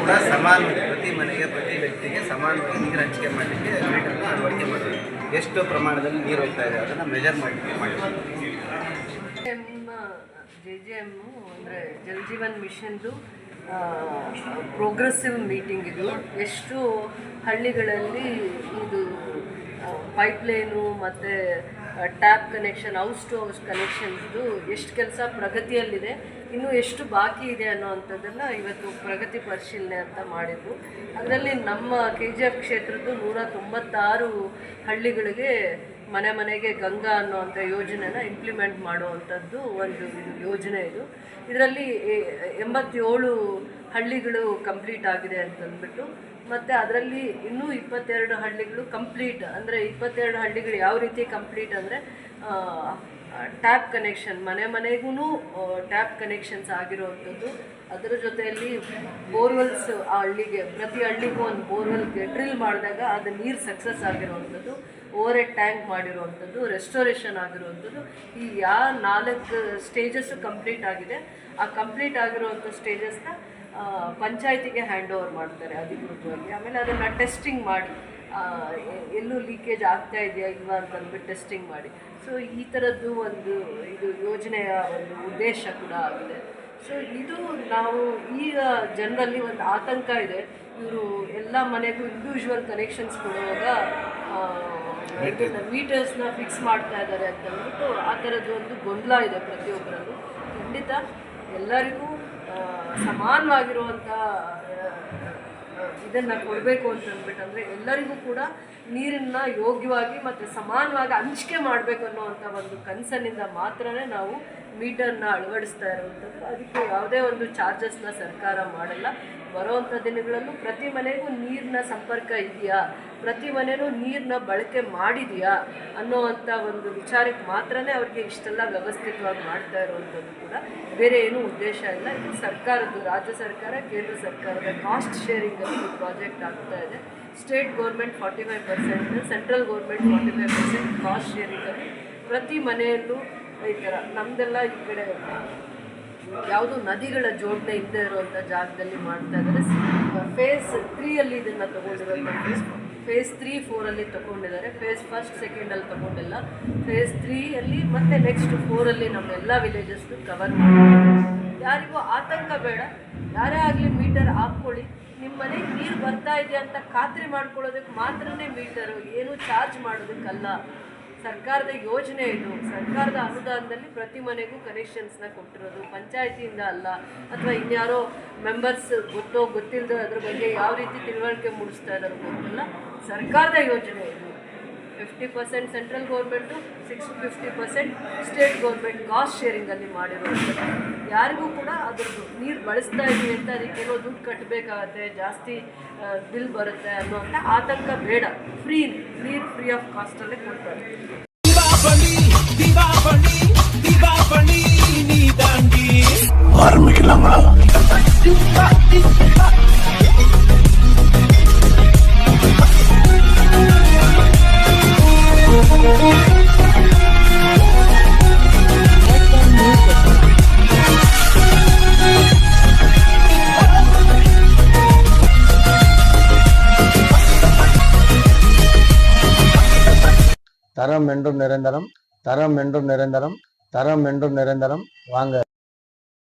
ಕೂಡ ಸಮಾನವಾಗಿ ಪ್ರತಿ ಮನೆಗೆ ಪ್ರತಿ ವ್ಯಕ್ತಿಗೆ ಸಮಾನವಾಗಿ ನೀರು ಹಂಚಿಕೆ ಮಾಡಲಿಕ್ಕೆ ಮೀಟರ್ನ ಅಳವಡಿಕೆ ಮಾಡಬೇಕು. ಎಷ್ಟು ಪ್ರಮಾಣದಲ್ಲಿ ನೀರು ಹೋಗ್ತಾ ಇದೆ ಅದನ್ನು ಮೆಜರ್ ಮಾಡಲಿಕ್ಕೆ ಮಾಡಬೇಕು. JJM ಅಂದರೆ ಜಲ್ ಜೀವನ್ ಮಿಷನ್ದು ಪ್ರೋಗ್ರೆಸಿವ್ ಮೀಟಿಂಗ್ ಇದು. ಎಷ್ಟು ಹಳ್ಳಿಗಳಲ್ಲಿ ಇದು ಪೈಪ್ಲೈನು ಮತ್ತು tap connection, house to house ಕನೆಕ್ಷನ್ಸ್ದು ಎಷ್ಟು ಕೆಲಸ ಪ್ರಗತಿಯಲ್ಲಿದೆ, ಇನ್ನೂ ಎಷ್ಟು ಬಾಕಿ ಇದೆ ಅನ್ನೋವಂಥದ್ದನ್ನು ಇವತ್ತು ಪ್ರಗತಿ ಪರಿಶೀಲನೆ ಅಂತ ಮಾಡಿದ್ರು. ಅದರಲ್ಲಿ ನಮ್ಮ KGF ಕ್ಷೇತ್ರದ್ದು 196 ಹಳ್ಳಿಗಳಿಗೆ ಮನೆ ಮನೆಗೆ ಗಂಗಾ ಅನ್ನೋವಂಥ ಯೋಜನೆನ ಇಂಪ್ಲಿಮೆಂಟ್ ಮಾಡುವಂಥದ್ದು ಒಂದು ಯೋಜನೆ ಇದು. ಇದರಲ್ಲಿ 87 ಹಳ್ಳಿಗಳು ಕಂಪ್ಲೀಟ್ ಆಗಿದೆ ಅಂತಂದ್ಬಿಟ್ಟು, ಮತ್ತು ಅದರಲ್ಲಿ ಇನ್ನೂ 22 ಹಳ್ಳಿಗಳು ಕಂಪ್ಲೀಟ್, ಅಂದರೆ 22 ಹಳ್ಳಿಗಳು ಯಾವ ರೀತಿ ಕಂಪ್ಲೀಟ್ ಅಂದರೆ ಟ್ಯಾಪ್ ಕನೆಕ್ಷನ್, ಮನೆ ಮನೆಗೂ ಟ್ಯಾಪ್ ಕನೆಕ್ಷನ್ಸ್ ಆಗಿರುವಂಥದ್ದು. ಅದರ ಜೊತೆಯಲ್ಲಿ ಬೋರ್ವೆಲ್ಸ್, ಆ ಹಳ್ಳಿಗೆ ಪ್ರತಿ ಹಳ್ಳಿಗೂ ಒಂದು ಬೋರ್ವೆಲ್ಗೆ ಡ್ರಿಲ್ ಮಾಡಿದಾಗ ಅದು ನೀರು ಸಕ್ಸಸ್ ಆಗಿರುವಂಥದ್ದು, ಓವರ್ ಹೆಡ್ ಟ್ಯಾಂಕ್ ಮಾಡಿರುವಂಥದ್ದು, ರೆಸ್ಟೋರೇಷನ್ ಆಗಿರುವಂಥದ್ದು. ಈ 4 ಸ್ಟೇಜಸ್ಸು ಕಂಪ್ಲೀಟ್ ಆಗಿದೆ. ಆ ಕಂಪ್ಲೀಟ್ ಆಗಿರುವಂಥ ಸ್ಟೇಜಸ್ನ ಪಂಚಾಯತಿಗೆ ಹ್ಯಾಂಡ್ ಓವರ್ ಮಾಡ್ತಾರೆ ಅಧಿಕೃತವಾಗಿ. ಆಮೇಲೆ ಅದನ್ನು ಟೆಸ್ಟಿಂಗ್ ಮಾಡಿ ಎಲ್ಲೂ ಲೀಕೇಜ್ ಆಗ್ತಾ ಇದೆಯಾ ಇಲ್ವಾ ಅಂತಂದ್ಬಿಟ್ಟು ಟೆಸ್ಟಿಂಗ್ ಮಾಡಿ. ಸೊ ಈ ಥರದ್ದು ಒಂದು ಇದು ಯೋಜನೆಯ ಒಂದು ಉದ್ದೇಶ ಕೂಡ ಆಗಿದೆ. ಸೊ ಇದು ನಾವು ಈಗ ಜನರಲ್ಲಿ ಒಂದು ಆತಂಕ ಇದೆ, ಇವರು ಎಲ್ಲ ಮನೆಗೂ ಇಂಡಿವಿಜುವಲ್ ಕನೆಕ್ಷನ್ಸ್ ಕೊಡುವಾಗ ಮೀಟರ್ಸ್ನ ಫಿಕ್ಸ್ ಮಾಡ್ತಾ ಇದ್ದಾರೆ ಅಂತಂದ್ಬಿಟ್ಟು ಆ ಥರದ್ದು ಒಂದು ಗೊಂದಲ ಇದೆ ಪ್ರತಿಯೊಬ್ಬರಲ್ಲೂ. ಖಂಡಿತ ಎಲ್ಲರಿಗೂ ಸಮಾನವಾಗಿರುವಂಥ ಇದನ್ನು ಕೊಡಬೇಕು ಅಂತಂದ್ಬಿಟ್ಟು, ಅಂದರೆ ಎಲ್ಲರಿಗೂ ಕೂಡ ನೀರನ್ನು ಯೋಗ್ಯವಾಗಿ ಮತ್ತು ಸಮಾನವಾಗಿ ಹಂಚಿಕೆ ಮಾಡಬೇಕು ಅನ್ನೋವಂಥ ಒಂದು ಕನಸನ್ನಿಂದ ಮಾತ್ರನೇ ನಾವು ಮೀಟರ್ನ ಅಳವಡಿಸ್ತಾ ಇರುವಂಥದ್ದು. ಅದಕ್ಕೆ ಯಾವುದೇ ಒಂದು ಚಾರ್ಜಸ್ನ ಸರ್ಕಾರ ಮಾಡಲ್ಲ. ಬರೋವಂಥ ದಿನಗಳಲ್ಲೂ ಪ್ರತಿ ಮನೆಗೂ ನೀರಿನ ಸಂಪರ್ಕ ಇದೆಯಾ, ಪ್ರತಿ ಮನೆಯೂ ನೀರನ್ನ ಬಳಕೆ ಮಾಡಿದೆಯಾ ಅನ್ನೋವಂಥ ಒಂದು ವಿಚಾರಕ್ಕೆ ಮಾತ್ರನೇ ಅವ್ರಿಗೆ ಇಷ್ಟೆಲ್ಲ ವ್ಯವಸ್ಥಿತವಾಗಿ ಮಾಡ್ತಾ ಇರುವಂಥದ್ದು ಕೂಡ. ಬೇರೆ ಏನೂ ಉದ್ದೇಶ ಇಲ್ಲ. ಇದು ಸರ್ಕಾರದ್ದು, ರಾಜ್ಯ ಸರ್ಕಾರ ಕೇಂದ್ರ ಸರ್ಕಾರದ ಕಾಸ್ಟ್ ಶೇರಿಂಗಲ್ಲಿ ಈ ಪ್ರಾಜೆಕ್ಟ್ ಆಗ್ತಾ ಇದೆ. State government 45%, central government 45% cost ಶೇರಿಂಗಲ್ಲಿ ಪ್ರತಿ ಮನೆಯಲ್ಲೂ ಈ ಥರ. ನಮ್ಮದೆಲ್ಲ ಈ ಕಡೆ ಯಾವುದು ನದಿಗಳ ಜೋಡಣೆ ಇಲ್ಲದೆ ಇರುವಂಥ ಜಾಗದಲ್ಲಿ ಮಾಡ್ತಾ ಇದ್ದಾರೆ. ಫೇಸ್ 3 ಇದನ್ನು ತೊಗೊಂಡಿರೋದು. ಫೇಸ್ 3, 4 ತೊಗೊಂಡಿದ್ದಾರೆ. ಫೇಸ್ 1, 2 ತೊಗೊಂಡಿಲ್ಲ. ಫೇಸ್ 3 ಮತ್ತು ನೆಕ್ಸ್ಟ್ 4 ನಮ್ಮೆಲ್ಲ ವಿಲೇಜಸ್ದು ಕವರ್ ಮಾಡ್ತಾರೆ. ಯಾರಿಗೂ ಆತಂಕ ಬೇಡ. ಯಾರೇ ಆಗಲಿ ಮೀಟರ್ ಹಾಕ್ಕೊಳ್ಳಿ. ನಿಮ್ಮ ಮನೆಗೆ ನೀರು ಬರ್ತಾ ಇದೆಯಾ ಅಂತ ಖಾತ್ರಿ ಮಾಡ್ಕೊಳ್ಳೋದಕ್ಕೆ ಮಾತ್ರನೇ ಮೀಟರು, ಏನೂ ಚಾರ್ಜ್ ಮಾಡೋದಕ್ಕಲ್ಲ. ಸರ್ಕಾರದ ಯೋಜನೆ ಇದು. ಸರ್ಕಾರದ ಅನುದಾನದಲ್ಲಿ ಪ್ರತಿ ಮನೆಗೂ ಕನೆಕ್ಷನ್ಸ್ನ ಕೊಟ್ಟಿರೋದು, ಪಂಚಾಯತಿಯಿಂದ ಅಲ್ಲ, ಅಥವಾ ಇನ್ಯಾರೋ ಮೆಂಬರ್ಸ್ ಗೊತ್ತೋ ಗೊತ್ತಿಲ್ಲದೋ ಅದ್ರ ಬಗ್ಗೆ ಯಾವ ರೀತಿ ತಿಳುವಳಿಕೆ ಮೂಡಿಸ್ತಾ ಇದ್ದಾರೋ ಗೊತ್ತಿಲ್ಲ. ಸರ್ಕಾರದ ಯೋಜನೆ ಇದು. 50% central government, 50% state government cost ಶೇರಿಂಗಲ್ಲಿ ಮಾಡಿರೋದು. ಯಾರಿಗೂ ಕೂಡ ಅದ್ರದ್ದು ನೀರು ಬಳಸ್ತಾ ಇದ್ದೀವಿ ಅಂತ ಅದಕ್ಕೇನೋ ದುಡ್ಡು ಕಟ್ಟಬೇಕಾಗತ್ತೆ, ಜಾಸ್ತಿ ಬಿಲ್ ಬರುತ್ತೆ ಅನ್ನೋಂಥ ಆತಂಕ ಬೇಡ. ನೀರು ಫ್ರೀ ಆಫ್ ಕಾಸ್ಟಲ್ಲೇ ಕೊಡ್ತಾರೆ. தரம் என்றும் நிரந்தரம், தரம் என்றும் நிரந்தரம், தரம் என்றும் நிரந்தரம். வாங்க.